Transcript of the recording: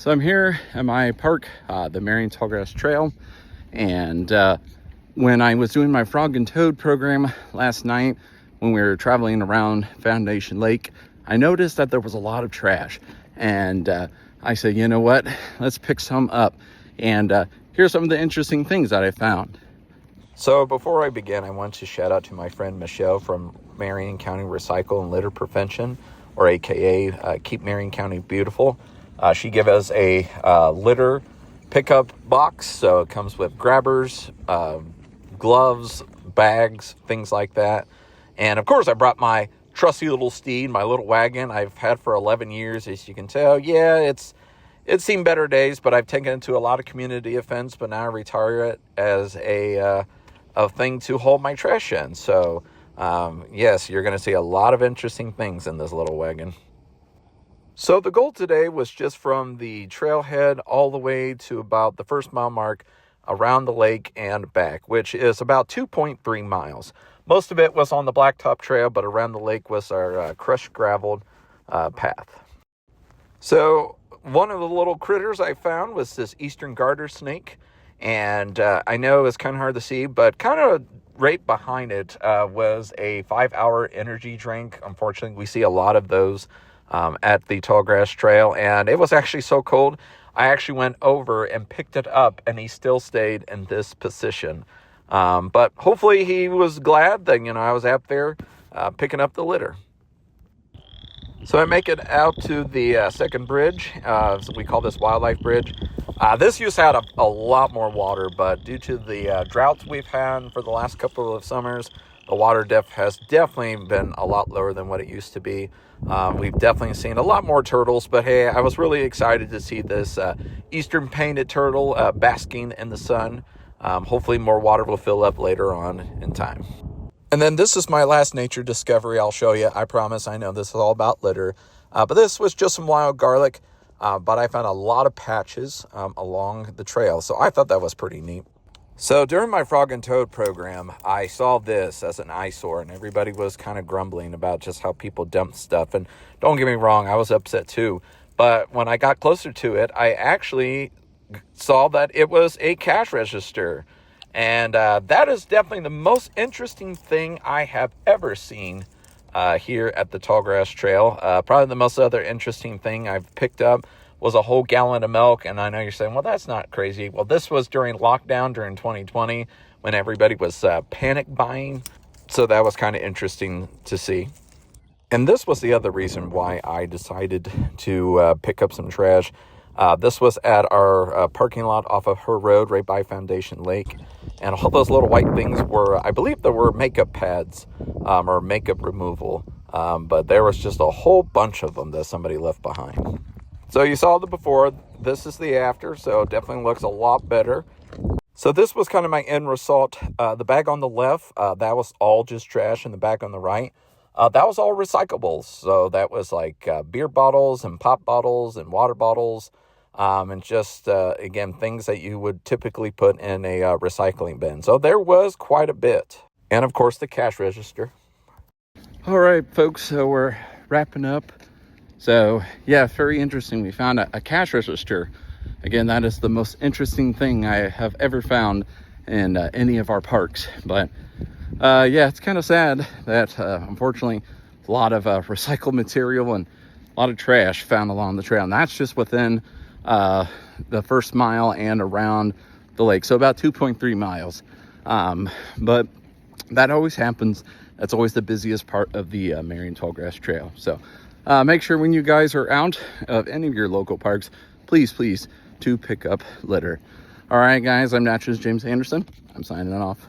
So I'm here at my park, the Marion Tallgrass Trail, and when I was doing my frog and toad program last night, when we were traveling around Foundation Lake, I noticed that there was a lot of trash, and I said, you know what, let's pick some up. And here's some of the interesting things that I found. So before I begin, I want to shout out to my friend Michelle from Marion County Recycle and Litter Prevention, or AKA Keep Marion County Beautiful. She gave us a litter pickup box, so it comes with grabbers, gloves, bags, things like that. And of course, I brought my trusty little steed, my little wagon I've had for 11 years, as you can tell. Yeah, it's seen better days, but I've taken it to a lot of community events, but now I retire it as a thing to hold my trash in. So, yes, you're going to see a lot of interesting things in this little wagon. So the goal today was just from the trailhead all the way to about the first mile mark around the lake and back, which is about 2.3 miles. Most of it was on the Blacktop Trail, but around the lake was our crushed graveled path. So one of the little critters I found was this eastern garter snake. And I know it's kind of hard to see, but kind of right behind it was a 5-hour energy drink. Unfortunately, we see a lot of those at the Tallgrass Trail, and it was actually so cold, I actually went over and picked it up, and he still stayed in this position. But hopefully he was glad that, I was out there picking up the litter. So I make it out to the second bridge. We call this Wildlife Bridge. This used to have a lot more water, but due to the droughts we've had for the last couple of summers, the water depth has definitely been a lot lower than what it used to be. We've definitely seen a lot more turtles, but hey, I was really excited to see this eastern painted turtle basking in the sun. Hopefully more water will fill up later on in time. And then this is my last nature discovery I'll show you. I promise, I know this is all about litter. But this was just some wild garlic, but I found a lot of patches along the trail. So I thought that was pretty neat. So during my frog and toad program, I saw this as an eyesore, and everybody was kind of grumbling about just how people dump stuff. And don't get me wrong, I was upset too. But when I got closer to it, I actually saw that it was a cash register. And that is definitely the most interesting thing I have ever seen here at the Tallgrass Trail. Probably the most other interesting thing I've picked up was a whole gallon of milk. And I know you're saying, well, that's not crazy. Well, this was during lockdown during 2020 when everybody was panic buying. So that was kind of interesting to see. And this was the other reason why I decided to pick up some trash. This was at our parking lot off of Her Road right by Foundation Lake. And all those little white things were, I believe there were makeup pads or makeup removal. But there was just a whole bunch of them that somebody left behind. So you saw the before, this is the after, so it definitely looks a lot better. So this was kind of my end result. The bag on the left, that was all just trash, and the bag on the right, that was all recyclables. So that was like beer bottles and pop bottles and water bottles, and just, again, things that you would typically put in a recycling bin. So there was quite a bit. And, of course, the cash register. All right, folks, so we're wrapping up. So, yeah, very interesting. We found a cash register. Again, that is the most interesting thing I have ever found in any of our parks. But, yeah, it's kind of sad that, unfortunately, a lot of recycled material and a lot of trash found along the trail. And that's just within the first mile and around the lake. So about 2.3 miles. But that always happens. That's always the busiest part of the Marion Tallgrass Trail. So make sure when you guys are out of any of your local parks, please to pick up litter. All right, guys, I'm Naturalist James Anderson. I'm signing off.